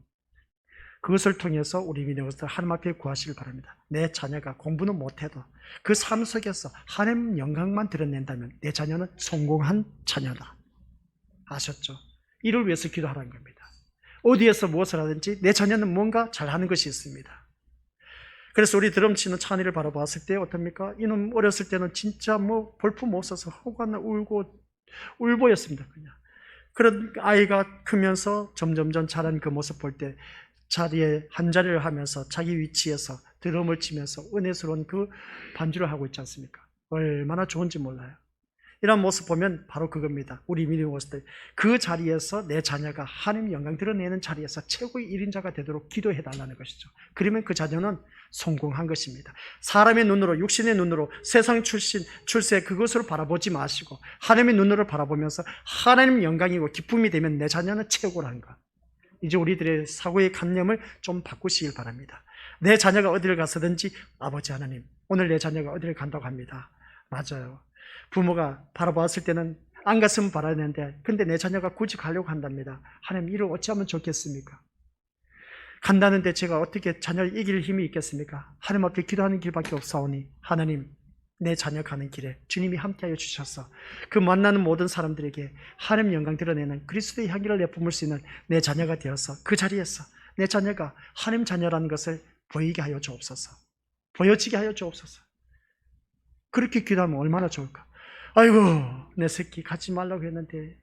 [SPEAKER 1] 그것을 통해서 우리 믿는 것을 하나님 앞에 구하시길 바랍니다. 내 자녀가 공부는 못해도 그 삶 속에서 하나님 영광만 드러낸다면 내 자녀는 성공한 자녀다. 아셨죠? 이를 위해서 기도하라는 겁니다. 어디에서 무엇을 하든지 내 자녀는 뭔가 잘하는 것이 있습니다. 그래서 우리 드럼치는 찬이를 바라봤을 때 어떻습니까? 이놈 어렸을 때는 진짜 뭐 볼품 없어서 호간을 울보였습니다. 그냥. 그런 아이가 크면서 점점점 자란 그 모습 볼 때 자리에 한자리를 하면서 자기 위치에서 드럼을 치면서 은혜스러운 그 반주를 하고 있지 않습니까? 얼마나 좋은지 몰라요. 이런 모습 보면 바로 그겁니다. 우리 믿는 것들 그 자리에서 내 자녀가 하나님 영광 드러내는 자리에서 최고의 1인자가 되도록 기도해달라는 것이죠. 그러면 그 자녀는 성공한 것입니다. 사람의 눈으로, 육신의 눈으로 세상 출세 그것으로 바라보지 마시고 하나님의 눈으로 바라보면서 하나님 영광이고 기쁨이 되면 내 자녀는 최고라는 것. 이제 우리들의 사고의 관념을 좀 바꾸시길 바랍니다. 내 자녀가 어디를 가서든지 아버지 하나님 오늘 내 자녀가 어디를 간다고 합니다. 맞아요. 부모가 바라보았을 때는 안 갔으면 바라는데 근데 내 자녀가 굳이 가려고 한답니다. 하나님 이를 어찌하면 좋겠습니까? 간다는데 제가 어떻게 자녀를 이길 힘이 있겠습니까? 하나님 앞에 기도하는 길밖에 없사오니 하나님 내 자녀 가는 길에 주님이 함께하여 주셔서 그 만나는 모든 사람들에게 하나님 영광 드러내는 그리스도의 향기를 내뿜을 수 있는 내 자녀가 되어서 그 자리에서 내 자녀가 하나님 자녀라는 것을 보이게 하여 주옵소서. 보여지게 하여 주옵소서. 그렇게 기도하면 얼마나 좋을까? 아이고 내 새끼 가지 말라고 했는데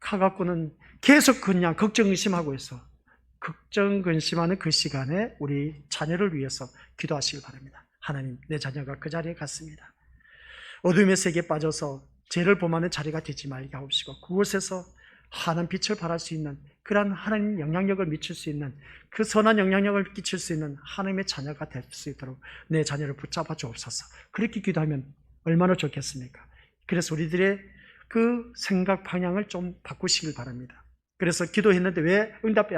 [SPEAKER 1] 가갖고는 계속 그냥 걱정 의심하고 있어. 걱정 근심하는 그 시간에 우리 자녀를 위해서 기도하시길 바랍니다. 하나님 내 자녀가 그 자리에 갔습니다. 어둠의 세계에 빠져서 죄를 범하는 자리가 되지 말게 하옵시고 그곳에서 환한 빛을 발할 수 있는 그러한 하나님 영향력을 미칠 수 있는 그 선한 영향력을 끼칠 수 있는 하나님의 자녀가 될 수 있도록 내 자녀를 붙잡아 주옵소서. 그렇게 기도하면 얼마나 좋겠습니까? 그래서 우리들의 그 생각 방향을 좀 바꾸시길 바랍니다. 그래서 기도했는데 왜 응답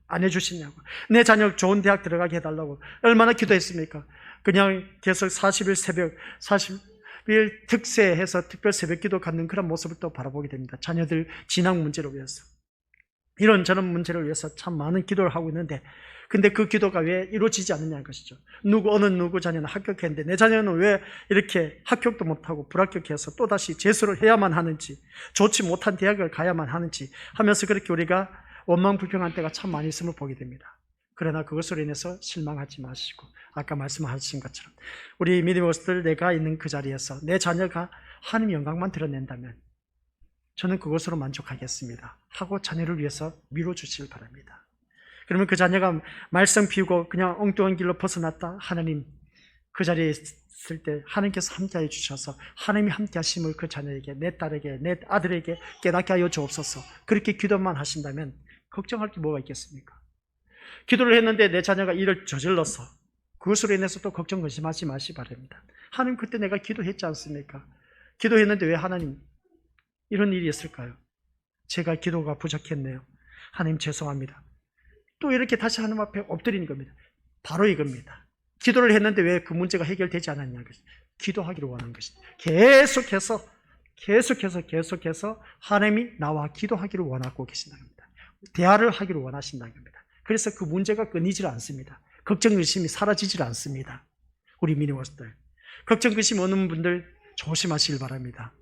[SPEAKER 1] 안 해주시냐고, 내 자녀 좋은 대학 들어가게 해달라고 얼마나 기도했습니까? 그냥 계속 40일 새벽 40일 특세해서 특별 새벽 기도 갖는 그런 모습을 또 바라보게 됩니다. 자녀들 진학 문제를 위해서, 이런저런 문제를 위해서 참 많은 기도를 하고 있는데, 근데 그 기도가 왜 이루어지지 않느냐는 것이죠. 어느 누구 자녀는 합격했는데 내 자녀는 왜 이렇게 합격도 못하고 불합격해서 또다시 재수를 해야만 하는지, 좋지 못한 대학을 가야만 하는지 하면서 그렇게 우리가 원망불평한 때가 참 많이 있음을 보게 됩니다. 그러나 그것으로 인해서 실망하지 마시고, 아까 말씀하신 것처럼 우리 믿음의 모습들, 내가 있는 그 자리에서 내 자녀가 하나님의 영광만 드러낸다면 저는 그것으로 만족하겠습니다 하고 자녀를 위해서 밀어주시길 바랍니다. 그러면 그 자녀가 말썽 피우고 그냥 엉뚱한 길로 벗어났다, 하나님 그 자리에 있을 때 하나님께서 함께하여 주셔서 하나님이 함께하심을 그 자녀에게, 내 딸에게, 내 아들에게 깨닫게 하여 주옵소서. 그렇게 기도만 하신다면 걱정할 게 뭐가 있겠습니까? 기도를 했는데 내 자녀가 일을 저질러서 그것으로 인해서 또 걱정 근심하지 마시 바랍니다. 하나님, 그때 내가 기도했지 않습니까? 기도했는데 왜 하나님 이런 일이 있을까요? 제가 기도가 부족했네요. 하나님 죄송합니다. 또 이렇게 다시 하나님 앞에 엎드리는 겁니다. 바로 이겁니다. 기도를 했는데 왜 그 문제가 해결되지 않았냐는 것이, 기도하기를 원하는 것입니다. 계속해서 하나님이 나와 기도하기를 원하고 계신다는 겁니다. 대화를 하기를 원하신다는 겁니다. 그래서 그 문제가 끊이질 않습니다. 걱정, 의심이 사라지질 않습니다. 우리 믿음원들, 걱정, 의심 오는 분들 조심하시길 바랍니다.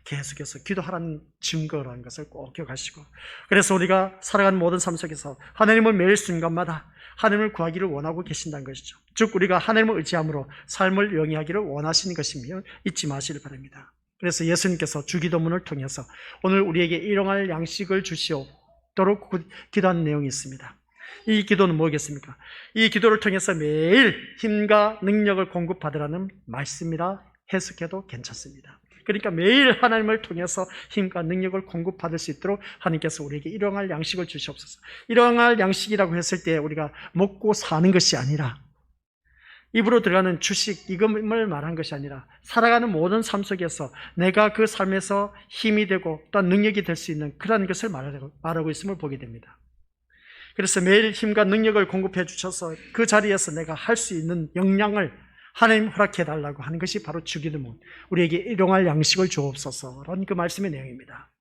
[SPEAKER 1] 계속해서 기도하라는 증거라는 것을 꼭 기억하시고, 그래서 우리가 살아가는 모든 삶 속에서 하나님을 매일 순간마다 하나님을 구하기를 원하고 계신다는 것이죠. 즉 우리가 하나님을 의지함으로 삶을 영위하기를 원하시는 것이며 잊지 마시길 바랍니다. 그래서 예수님께서 주기도문을 통해서 오늘 우리에게 일용할 양식을 주시옵도록 기도하는 내용이 있습니다. 이 기도는 뭐겠습니까? 이 기도를 통해서 매일 힘과 능력을 공급받으라는 말씀이라 해석해도 괜찮습니다. 그러니까 매일 하나님을 통해서 힘과 능력을 공급받을 수 있도록 하나님께서 우리에게 일용할 양식을 주시옵소서. 일용할 양식이라고 했을 때 우리가 먹고 사는 것이 아니라, 입으로 들어가는 주식, 이것을 말한 것이 아니라 살아가는 모든 삶 속에서 내가 그 삶에서 힘이 되고 또한 능력이 될 수 있는 그런 것을 말하고 있음을 보게 됩니다. 그래서 매일 힘과 능력을 공급해 주셔서 그 자리에서 내가 할 수 있는 역량을 하나님 허락해달라고 하는 것이 바로 주기도문, 우리에게 일용할 양식을 주옵소서라는 그 말씀의 내용입니다.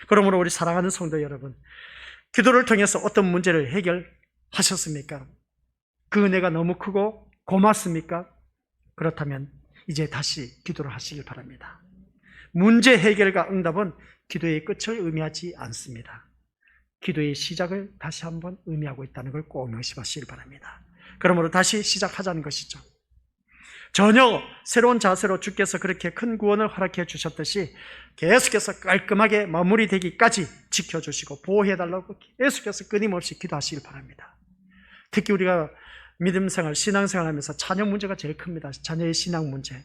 [SPEAKER 1] 그러므로 우리 사랑하는 성도 여러분, 기도를 통해서 어떤 문제를 해결하셨습니까? 그 은혜가 너무 크고 고맙습니까? 그렇다면 이제 다시 기도를 하시길 바랍니다. 문제 해결과 응답은 기도의 끝을 의미하지 않습니다. 기도의 시작을 다시 한번 의미하고 있다는 걸 꼭 명심하시길 바랍니다. 그러므로 다시 시작하자는 것이죠. 전혀 새로운 자세로 주께서 그렇게 큰 구원을 허락해 주셨듯이 계속해서 깔끔하게 마무리되기까지 지켜주시고 보호해달라고 계속해서 끊임없이 기도하시길 바랍니다. 특히 우리가 믿음생활, 신앙생활 하면서 자녀 문제가 제일 큽니다. 자녀의 신앙 문제,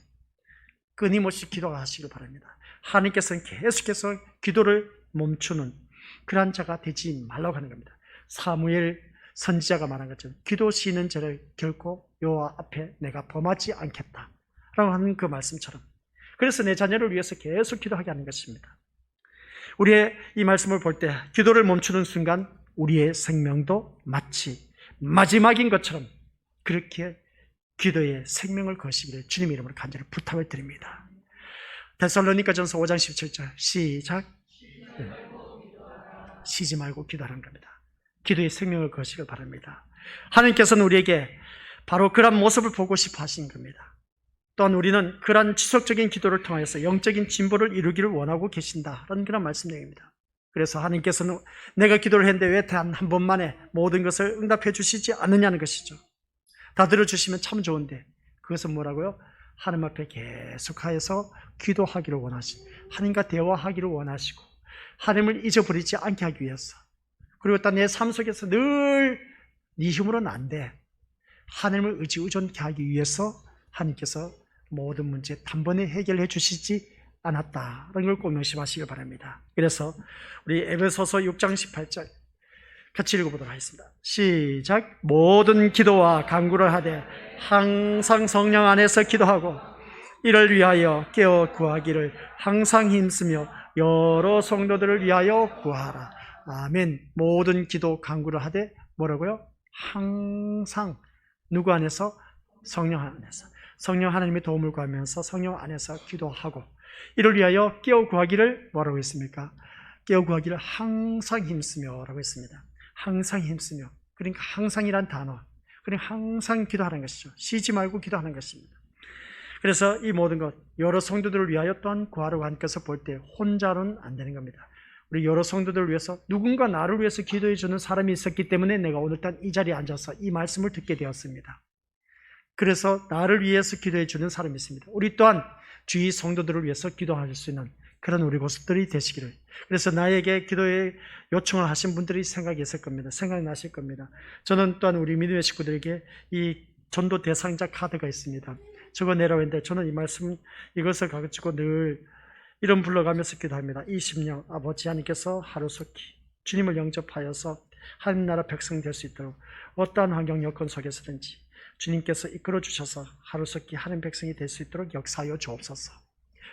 [SPEAKER 1] 끊임없이 기도하시길 바랍니다. 하나님께서는 계속해서 기도를 멈추는 그러한 자가 되지 말라고 하는 겁니다. 사무엘 선지자가 말한 것처럼 기도 쉬는 죄를 결코 여호와 앞에 내가 범하지 않겠다 라고 하는 그 말씀처럼, 그래서 내 자녀를 위해서 계속 기도하게 하는 것입니다. 우리의 이 말씀을 볼 때 기도를 멈추는 순간 우리의 생명도 마치 마지막인 것처럼 그렇게 기도에 생명을 거시기를 주님 이름으로 간절히 부탁을 드립니다. 데살로니가전서 5장 17절 시작. 쉬지 말고 기도하는 겁니다. 기도의 생명을 거시길 바랍니다. 하나님께서는 우리에게 바로 그런 모습을 보고 싶어 하신 겁니다. 또한 우리는 그런 지속적인 기도를 통해서 영적인 진보를 이루기를 원하고 계신다라는 그런 말씀 내용입니다. 그래서 하나님께서는 내가 기도를 했는데 왜 단 한 번만에 모든 것을 응답해 주시지 않느냐는 것이죠. 다 들어주시면 참 좋은데 그것은 뭐라고요? 하나님 앞에 계속하여서 기도하기를 원하시고 하나님과 대화하기를 원하시고 하나님을 잊어버리지 않게 하기 위해서, 그리고 또 내 삶 속에서 늘 네 힘으로는 안 돼, 하나님을 의존케 하기 위해서 하나님께서 모든 문제 단번에 해결해 주시지 않았다라는 걸 꼭 명심하시길 바랍니다. 그래서 우리 에베소서 6장 18절 같이 읽어보도록 하겠습니다. 시작. 모든 기도와 간구를 하되 항상 성령 안에서 기도하고 이를 위하여 깨어 구하기를 항상 힘쓰며 여러 성도들을 위하여 구하라. 아멘. 모든 기도 간구를 하되 뭐라고요? 항상. 누구 안에서? 성령 안에서. 성령 하나님의 도움을 구하면서 성령 안에서 기도하고 이를 위하여 깨어 구하기를 뭐라고 했습니까? 깨어 구하기를 항상 힘쓰며 라고 했습니다. 항상 힘쓰며. 그러니까 항상이란 단어, 그러니까 항상 기도하는 것이죠. 쉬지 말고 기도하는 것입니다. 그래서 이 모든 것 여러 성도들을 위하여 또한 구하라고 하나님께서 볼 때 혼자는 안 되는 겁니다. 우리 여러 성도들을 위해서 누군가 나를 위해서 기도해 주는 사람이 있었기 때문에 내가 오늘 이 자리에 앉아서 이 말씀을 듣게 되었습니다. 그래서 나를 위해서 기도해 주는 사람이 있습니다. 우리 또한 주위 성도들을 위해서 기도할 수 있는 그런 우리 모습들이 되시기를. 그래서 나에게 기도에 요청을 하신 분들이 생각이 있을 겁니다. 생각나실 겁니다. 저는 또한 우리 믿음의 식구들에게 이 전도 대상자 카드가 있습니다. 저거 내라고 했는데 저는 이 말씀 이것을 가지고 늘 이름 불러가면서 기도합니다. 20년 아버지 하나님께서 하루속히 주님을 영접하여서 하나님 나라 백성 될 수 있도록 어떠한 환경 여건 속에서든지 주님께서 이끌어 주셔서 하루속히 하나님 백성이 될 수 있도록 역사하여 주옵소서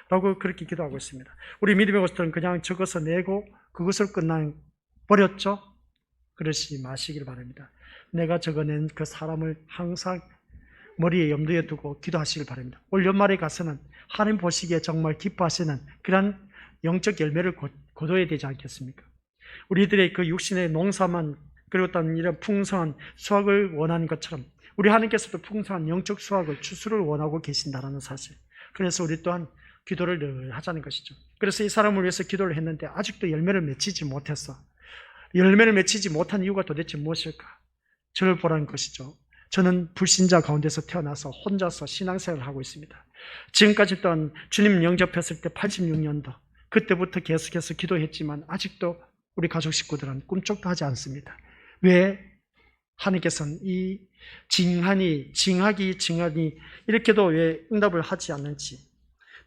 [SPEAKER 1] 라고 그렇게 기도하고 있습니다. 우리 믿음의 것들은 그냥 적어서 내고 그것을 끝나버렸죠? 그러시 마시길 바랍니다. 내가 적어낸 그 사람을 항상 머리에 염두에 두고 기도하시길 바랍니다. 올 연말에 가서는 하나님 보시기에 정말 기뻐하시는 그런 영적 열매를 거둬야 되지 않겠습니까? 우리들의 그 육신의 농사만 그리고 또 이런 풍성한 수확을 원하는 것처럼 우리 하나님께서도 풍성한 영적 수확을 추수를 원하고 계신다는 사실. 그래서 우리 또한 기도를 늘 하자는 것이죠. 그래서 이 사람을 위해서 기도를 했는데 아직도 열매를 맺히지 못했어. 열매를 맺히지 못한 이유가 도대체 무엇일까? 저를 보라는 것이죠. 저는 불신자 가운데서 태어나서 혼자서 신앙생활을 하고 있습니다. 지금까지 또한 주님 영접했을 때 86년도 그때부터 계속해서 기도했지만 아직도 우리 가족 식구들은 꿈쩍도 하지 않습니다. 왜? 하나님께서는 이 징하니 이렇게도 왜 응답을 하지 않는지.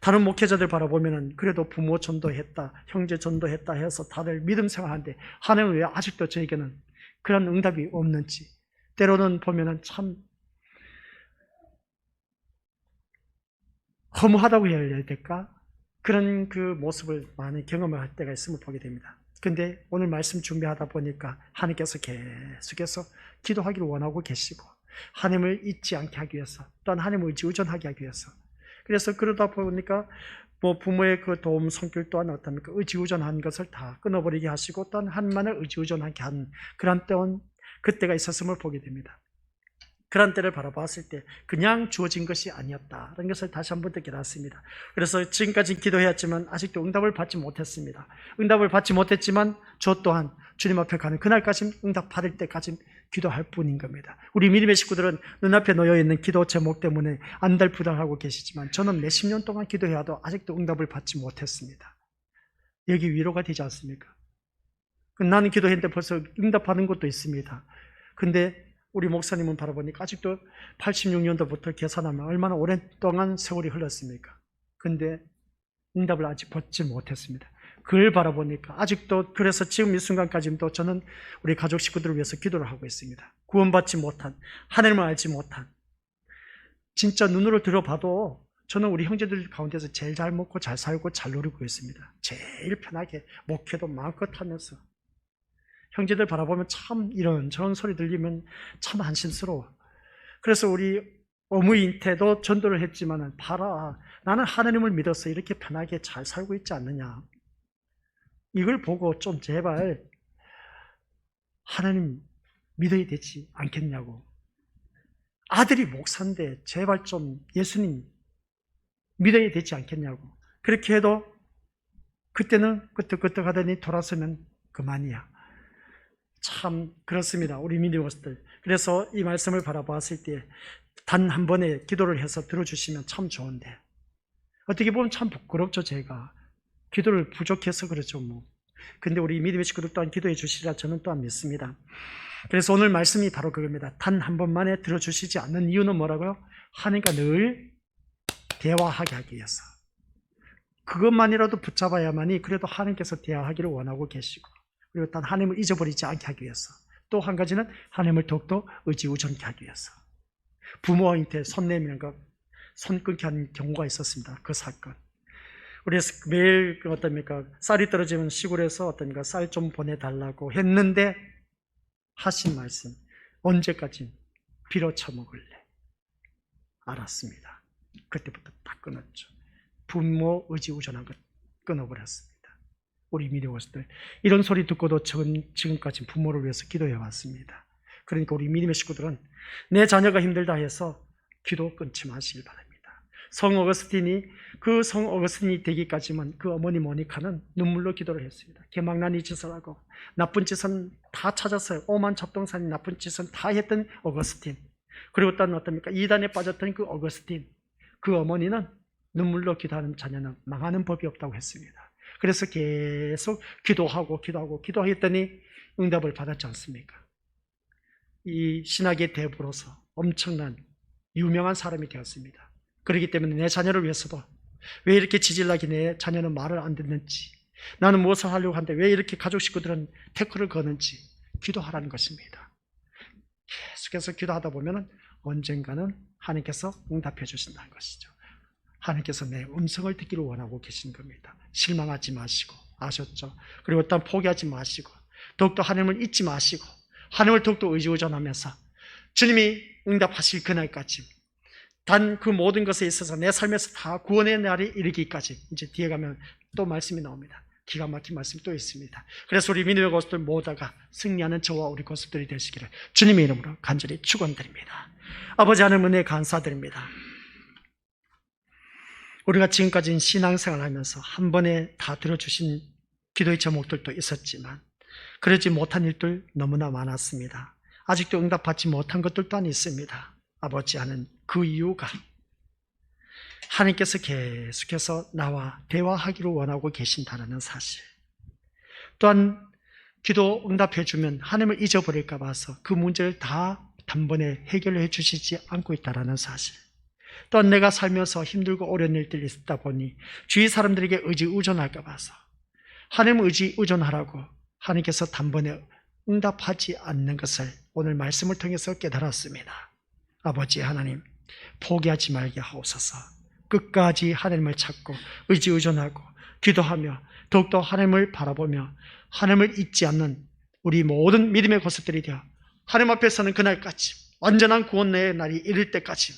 [SPEAKER 1] 다른 목회자들 바라보면은 그래도 부모 전도했다, 형제 전도했다 해서 다들 믿음 생활하는데 하나님은 왜 아직도 저에게는 그런 응답이 없는지. 때로는 보면은 참 허무하다고 해야 될까? 그런 그 모습을 많이 경험을 할 때가 있음을 보게 됩니다. 근데 오늘 말씀 준비하다 보니까 하나님께서 계속해서 기도하기를 원하고 계시고 하나님을 잊지 않게 하기 위해서 또한 하나님을 의지의존하게 하기 위해서 그래서 그러다 보니까 뭐 부모의 그 도움 성격 또한 어떻습니까? 의지의존한 것을 다 끊어버리게 하시고 또한 하나님만을 의지의존하게 하는 그런 때원 그때가 있었음을 보게 됩니다. 그런 때를 바라봤을 때 그냥 주어진 것이 아니었다라는 것을 다시 한 번 더 깨닫습니다. 그래서 지금까지 기도해왔지만 아직도 응답을 받지 못했습니다. 응답을 받지 못했지만 저 또한 주님 앞에 가는 그날까지 응답 받을 때까지 기도할 뿐인 겁니다. 우리 믿음의 식구들은 눈앞에 놓여있는 기도 제목 때문에 안달부달하고 계시지만 저는 몇십 년 동안 기도해와도 아직도 응답을 받지 못했습니다. 여기 위로가 되지 않습니까? 나는 기도했는데 벌써 응답받은 것도 있습니다. 근데 우리 목사님은 바라보니까 아직도 86년도부터 계산하면 얼마나 오랫동안 세월이 흘렀습니까? 근데 응답을 아직 받지 못했습니다. 그걸 바라보니까 아직도 그래서 지금 이 순간까지도 저는 우리 가족 식구들을 위해서 기도를 하고 있습니다. 구원받지 못한, 하나님을 알지 못한 진짜 눈으로 들어봐도 저는 우리 형제들 가운데서 제일 잘 먹고 잘 살고 잘 누리고 있습니다. 제일 편하게 목회도 마음껏 하면서 형제들 바라보면 참 이런 저런 소리 들리면 참 안심스러워. 그래서 우리 어머니한테도 전도를 했지만 봐라 나는 하나님을 믿어서 이렇게 편하게 잘 살고 있지 않느냐. 이걸 보고 좀 제발 하나님 믿어야 되지 않겠냐고. 아들이 목사인데 제발 좀 예수님 믿어야 되지 않겠냐고. 그렇게 해도 그때는 끄떡끄떡 하더니 돌아서면 그만이야. 참 그렇습니다. 우리 믿음의 것들. 그래서 이 말씀을 바라봤을 때 단 한 번에 기도를 해서 들어주시면 참 좋은데 어떻게 보면 참 부끄럽죠. 제가 기도를 부족해서 그렇죠 뭐. 근데 우리 믿음의 식구들 또한 기도해 주시리라 저는 또한 믿습니다. 그래서 오늘 말씀이 바로 그겁니다. 단 한 번만에 들어주시지 않는 이유는 뭐라고요? 하나님과 늘 대화하게 하기 위해서. 그것만이라도 붙잡아야만이 그래도 하나님께서 대하기를 원하고 계시고, 그리고 단 하나님을 잊어버리지 않게 하기 위해서, 또 한 가지는 하나님을 더욱더 의지우전케 하기 위해서. 부모한테 손 내미는 것, 손 끊게 한 경우가 있었습니다. 그 사건. 우리 매일 어떻습니까? 쌀이 떨어지면 시골에서 어떻습니까? 쌀 좀 보내달라고 했는데 하신 말씀, 언제까지 빌어 처먹을래? 알았습니다. 그때부터 딱 끊었죠. 부모 의지우전한 것 끊어버렸습니다. 우리 믿음의 이런 소리 듣고도 지금까지 부모를 위해서 기도해 왔습니다. 그러니까 우리 믿음의 식구들은 내 자녀가 힘들다 해서 기도 끊지 마시길 바랍니다. 성 어거스틴이 되기까지만 그 어머니 모니카는 눈물로 기도를 했습니다. 개망난 이 짓을 하고 나쁜 짓은 다 찾았어요. 오만 잡동사니 나쁜 짓은 다 했던 어거스틴. 그리고 또 어떻습니까? 이단에 빠졌던 그 어거스틴. 그 어머니는 눈물로 기도하는 자녀는 망하는 법이 없다고 했습니다. 그래서 계속 기도했더니 응답을 받았지 않습니까? 이 신학의 대부로서 엄청난 유명한 사람이 되었습니다. 그렇기 때문에 내 자녀를 위해서도 왜 이렇게 지질나게 내 자녀는 말을 안 듣는지, 나는 무엇을 하려고 하는데 왜 이렇게 가족 식구들은 태클을 거는지 기도하라는 것입니다. 계속해서 기도하다 보면 언젠가는 하나님께서 응답해 주신다는 것이죠. 하나님께서 내 음성을 듣기를 원하고 계신 겁니다. 실망하지 마시고, 아셨죠? 그리고 일단 포기하지 마시고, 더욱더 하나님을 잊지 마시고, 하나님을 더욱더 의지우전하면서 주님이 응답하실 그날까지, 단 그 모든 것에 있어서 내 삶에서 다 구원의 날이 이르기까지, 이제 뒤에 가면 또 말씀이 나옵니다. 기가 막힌 말씀이 또 있습니다. 그래서 우리 믿음의 고수들 모두가 승리하는 저와 우리 고수들이 되시기를 주님의 이름으로 간절히 축원드립니다. 아버지 하나님 은혜 감사드립니다. 우리가 지금까지 신앙생활을 하면서 한 번에 다 들어주신 기도의 제목들도 있었지만 그러지 못한 일들 너무나 많았습니다. 아직도 응답받지 못한 것들 또한 있습니다. 아버지 하는 그 이유가 하나님께서 계속해서 나와 대화하기를 원하고 계신다는 사실, 또한 기도 응답해 주면 하나님을 잊어버릴까 봐서 그 문제를 다 단번에 해결해 주시지 않고 있다는 사실, 또한 내가 살면서 힘들고 어려운 일들이 있다 보니 주위 사람들에게 의지의존할까 봐서 하나님 의지의존하라고 하나님께서 단번에 응답하지 않는 것을 오늘 말씀을 통해서 깨달았습니다. 아버지 하나님, 포기하지 말게 하옵소서. 끝까지 하나님을 찾고 의지의존하고 기도하며 더욱더 하나님을 바라보며 하나님을 잊지 않는 우리 모든 믿음의 고수들이 되어 하나님 앞에 서는 그날까지, 완전한 구원의 날이 이를 때까지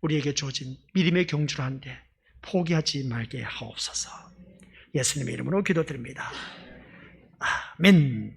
[SPEAKER 1] 우리에게 주어진 믿음의 경주라는데 포기하지 말게 하옵소서. 예수님의 이름으로 기도드립니다. 아멘.